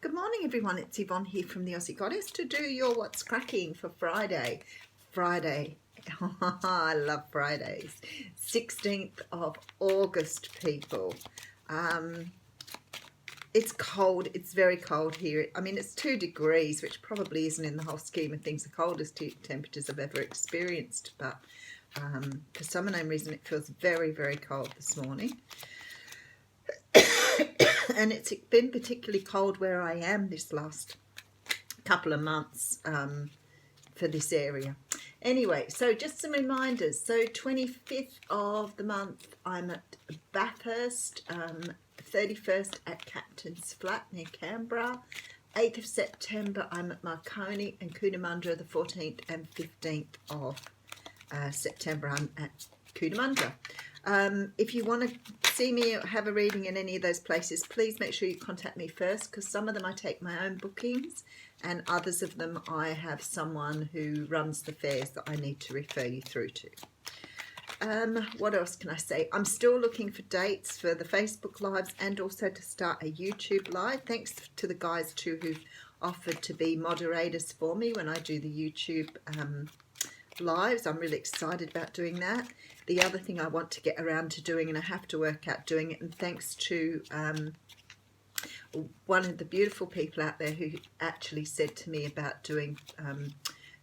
Good morning, everyone. It's Yvonne here from the Aussie Goddess to do your What's Cracking for Friday. I love Fridays. 16th of August, people. It's cold. It's very cold here. I mean, it's 2 degrees, which probably isn't in the whole scheme of things the coldest temperatures I've ever experienced. But for some unknown reason, it feels very, very cold this morning. And it's been particularly cold where I am this last couple of months for this area. Anyway, so just some reminders. So 25th of the month, I'm at Bathurst, 31st at Captain's Flat near Canberra. 8th of September, I'm at Marconi and Cootamundra. The 14th and 15th of September, I'm at Cootamundra. If you want to see me or have a reading in any of those places, please make sure you contact me first, because some of them I take my own bookings and others of them I have someone who runs the fairs that I need to refer you through to. What else can I say? I'm still looking for dates for the Facebook Lives and also to start a YouTube Live. Thanks to the guys too who've offered to be moderators for me when I do the YouTube Lives. I'm really excited about doing that. The other thing I want to get around to doing, and I have to work out doing it, and thanks to one of the beautiful people out there who actually said to me about doing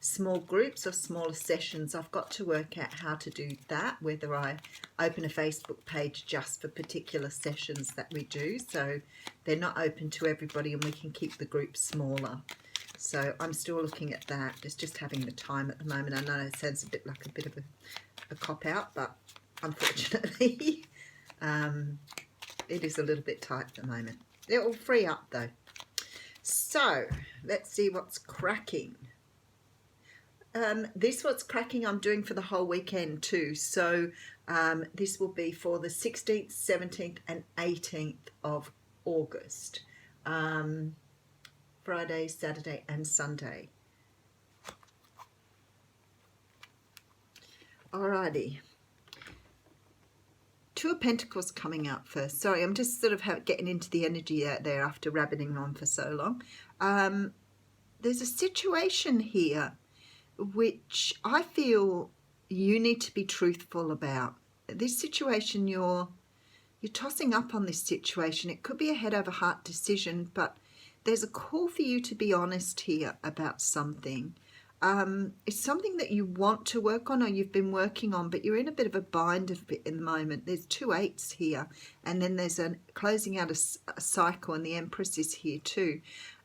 small groups or smaller sessions, I've got to work out how to do that, whether I open a Facebook page just for particular sessions that we do, so they're not open to everybody and we can keep the group smaller. So I'm still looking at that. It's just having the time at the moment. I know it sounds a bit of a cop-out, but unfortunately it is a little bit tight at the moment. It will free up though. So let's see what's cracking. This What's Cracking I'm doing for the whole weekend too. So this will be for the 16th, 17th and 18th of August. Friday, Saturday and Sunday. Alrighty. 2 of Pentacles coming out first. Sorry, I'm just sort of getting into the energy out there after rabbiting on for so long. There's a situation here which I feel you need to be truthful about. This situation, you're tossing up on this situation. It could be a head over heart decision, but there's a call for you to be honest here about something. It's something that you want to work on or you've been working on, but you're in a bit of a bind of it in the moment. There's 2 8s here, and then there's a closing out a cycle, and the Empress is here too.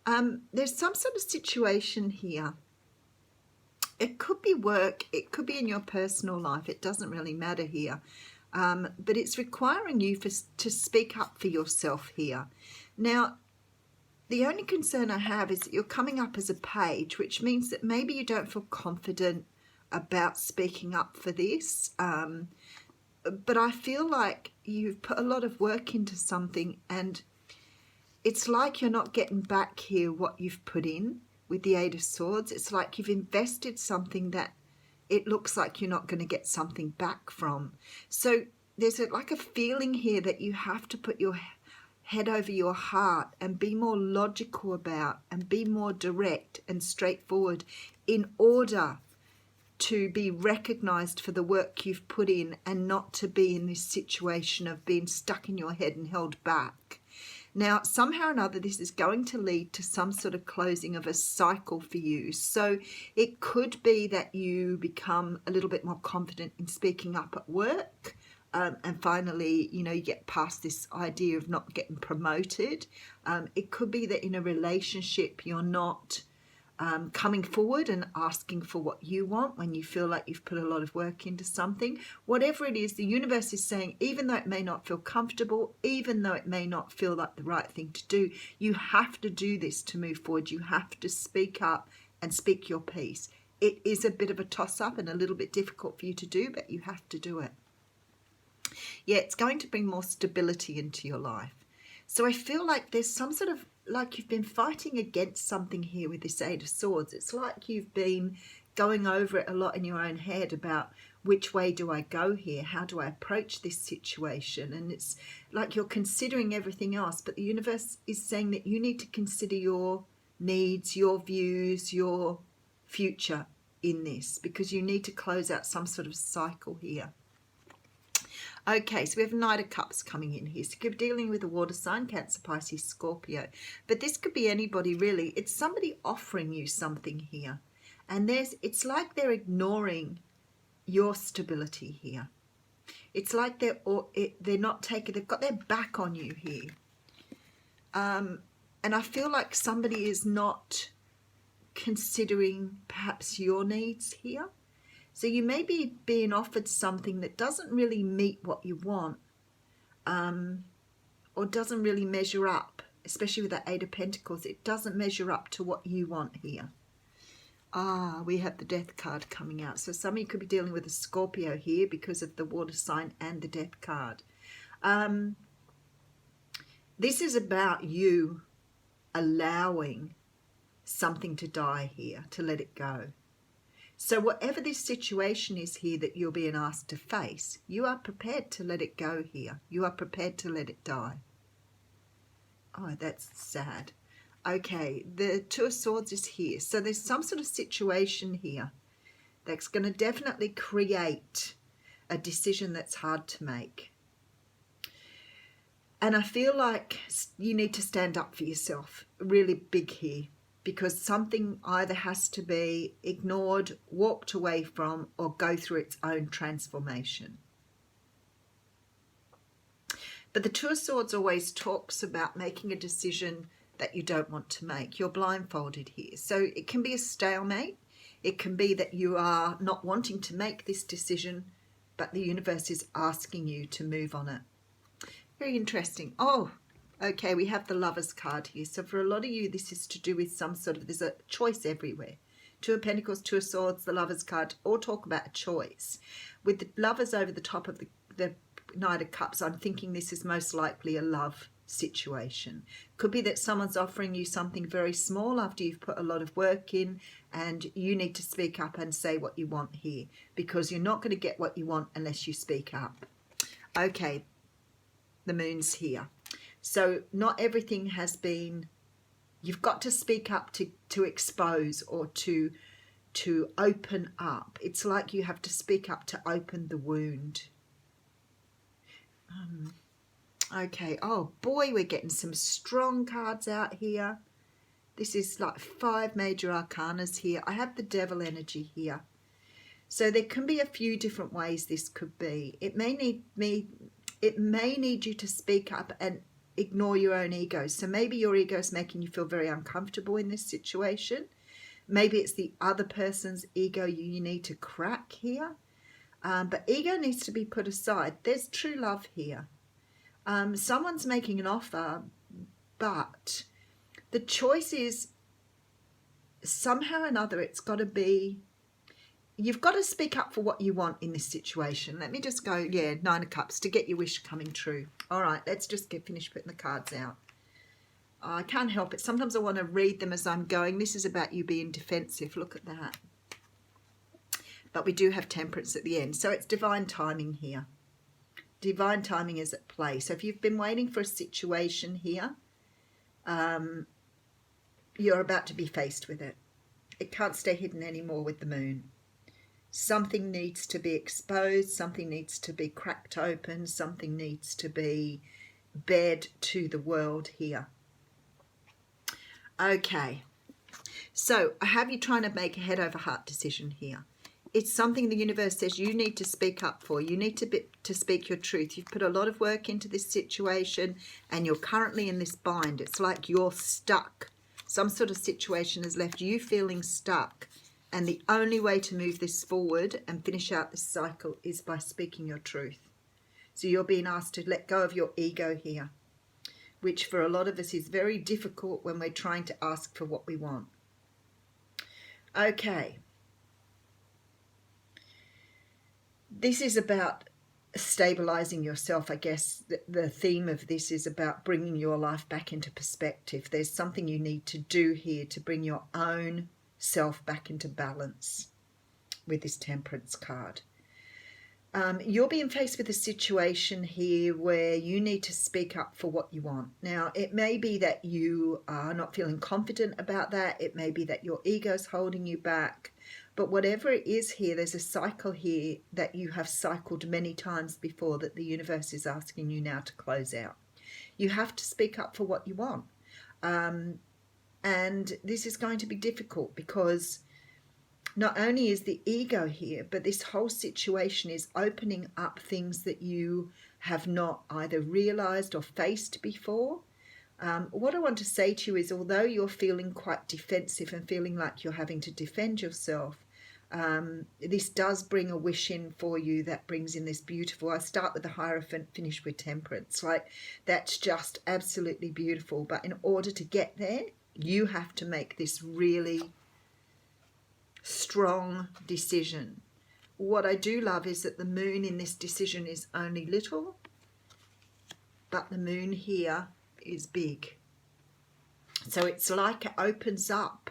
There's some sort of situation here. It could be work, it could be in your personal life. It doesn't really matter here. But it's requiring you to speak up for yourself here. Now, the only concern I have is that you're coming up as a page, which means that maybe you don't feel confident about speaking up for this. But I feel like you've put a lot of work into something, and it's like you're not getting back here what you've put in with the 8 of Swords. It's like you've invested something that it looks like you're not going to get something back from. So there's like a feeling here that you have to put your head over your heart and be more logical about and be more direct and straightforward in order to be recognized for the work you've put in, and not to be in this situation of being stuck in your head and held back. Now, somehow or another, this is going to lead to some sort of closing of a cycle for you. So it could be that you become a little bit more confident in speaking up at work. And finally, you get past this idea of not getting promoted. It could be that in a relationship, you're not coming forward and asking for what you want when you feel like you've put a lot of work into something. Whatever it is, the universe is saying, even though it may not feel comfortable, even though it may not feel like the right thing to do, you have to do this to move forward. You have to speak up and speak your piece. It is a bit of a toss-up and a little bit difficult for you to do, but you have to do it. Yeah, it's going to bring more stability into your life. So I feel like there's some sort of, like you've been fighting against something here with this 8 of Swords. It's like you've been going over it a lot in your own head about which way do I go here? How do I approach this situation? And it's like you're considering everything else, but the universe is saying that you need to consider your needs, your views, your future in this, because you need to close out some sort of cycle here. Okay, so we have Knight of Cups coming in here. So you're dealing with a water sign, Cancer, Pisces, Scorpio. But this could be anybody really. It's somebody offering you something here. And it's like they're ignoring your stability here. It's like they're not taking, they've got their back on you here. And I feel like somebody is not considering perhaps your needs here. So you may be being offered something that doesn't really meet what you want, or doesn't really measure up, especially with that Eight of Pentacles. It doesn't measure up to what you want here. We have the Death card coming out. So some of you could be dealing with a Scorpio here because of the water sign and the Death card. This is about you allowing something to die here, to let it go. So whatever this situation is here that you're being asked to face, you are prepared to let it go here. You are prepared to let it die. Oh, that's sad. Okay, the Two of Swords is here. So there's some sort of situation here that's going to definitely create a decision that's hard to make. And I feel like you need to stand up for yourself really big here, because something either has to be ignored, walked away from, or go through its own transformation. But the Two of Swords always talks about making a decision that you don't want to make. You're blindfolded here. So it can be a stalemate. It can be that you are not wanting to make this decision, but the universe is asking you to move on it. Very interesting. Oh, okay, we have the Lovers card here. So for a lot of you, this is to do with some sort of, there's a choice everywhere. Two of Pentacles, Two of Swords, the Lovers card, all talk about a choice. With the Lovers over the top of the Knight of Cups, I'm thinking this is most likely a love situation. Could be that someone's offering you something very small after you've put a lot of work in, and you need to speak up and say what you want here, because you're not going to get what you want unless you speak up. Okay, the Moon's here. So not everything has been, you've got to speak up to expose or to open up. It's like you have to speak up to open the wound. Okay, oh boy, we're getting some strong cards out here. This is like 5 major arcanas here. I have the Devil energy here. So there can be a few different ways this could be. It may need you to speak up and ignore your own ego. So maybe your ego is making you feel very uncomfortable in this situation. Maybe it's the other person's ego you need to crack here. But ego needs to be put aside. There's true love here. Someone's making an offer, but the choice is somehow or another it's got to be, you've got to speak up for what you want in this situation. Let me just go, yeah, Nine of Cups, to get your wish coming true. All right, let's just finish putting the cards out. I can't help it. Sometimes I want to read them as I'm going. This is about you being defensive. Look at that. But we do have Temperance at the end. So it's divine timing here. Divine timing is at play. So if you've been waiting for a situation here, you're about to be faced with it. It can't stay hidden anymore with the Moon. Something needs to be exposed. Something needs to be cracked open. Something needs to be bared to the world here. Okay. So I have you trying to make a head over heart decision here. It's something the universe says you need to speak up for. You need to speak your truth. You've put a lot of work into this situation and you're currently in this bind. It's like you're stuck. Some sort of situation has left you feeling stuck. And the only way to move this forward and finish out this cycle is by speaking your truth. So you're being asked to let go of your ego here, which for a lot of us is very difficult when we're trying to ask for what we want. Okay. This is about stabilizing yourself. I guess the theme of this is about bringing your life back into perspective. There's something you need to do here to bring your own self back into balance with this Temperance card. You're being faced with a situation here where you need to speak up for what you want. Now, it may be that you are not feeling confident about that. It may be that your ego's holding you back. But whatever it is here, there's a cycle here that you have cycled many times before that the universe is asking you now to close out. You have to speak up for what you want. And this is going to be difficult because not only is the ego here, but this whole situation is opening up things that you have not either realized or faced before. What I want to say to you is, although you're feeling quite defensive and feeling like you're having to defend yourself, this does bring a wish in for you that brings in this beautiful, I start with the Hierophant, finish with Temperance. Like, that's just absolutely beautiful. But in order to get there, you have to make this really strong decision. What I do love is that the moon in this decision is only little, but the moon here is big. So it's like it opens up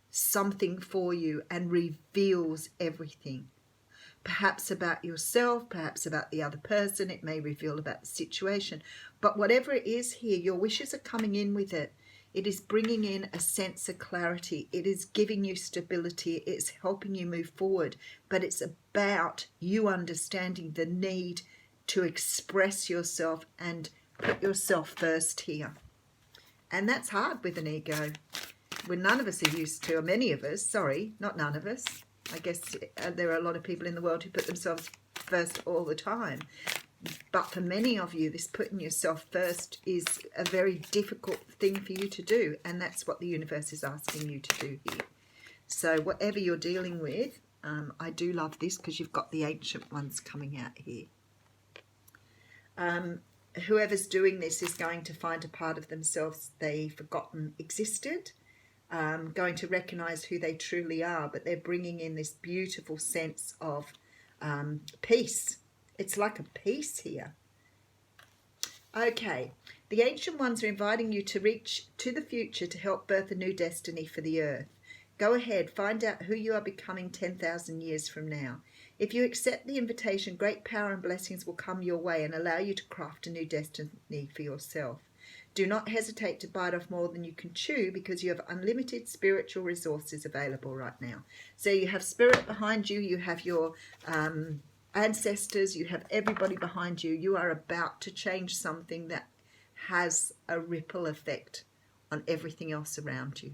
something for you and reveals everything. Perhaps about yourself, perhaps about the other person. It may reveal about the situation. But whatever it is here, your wishes are coming in with it. It is bringing in a sense of clarity. It is giving you stability. It's helping you move forward. But it's about you understanding the need to express yourself and put yourself first here. And that's hard with an ego. When none of us are used to, or many of us, sorry, not none of us. I guess there are a lot of people in the world who put themselves first all the time. But for many of you, this putting yourself first is a very difficult thing for you to do. And that's what the universe is asking you to do here. So whatever you're dealing with, I do love this because you've got the ancient ones coming out here. Whoever's doing this is going to find a part of themselves they've forgotten existed. Going to recognize who they truly are. But they're bringing in this beautiful sense of peace. It's like a peace here. Okay, the ancient ones are inviting you to reach to the future to help birth a new destiny for the earth. Go ahead, find out who you are becoming 10,000 years from now. If you accept the invitation, great power and blessings will come your way and allow you to craft a new destiny for yourself. Do not hesitate to bite off more than you can chew because you have unlimited spiritual resources available right now. So you have spirit behind you, you have your ancestors, you have everybody behind you. You are about to change something that has a ripple effect on everything else around you.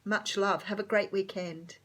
Much love. Have a great weekend.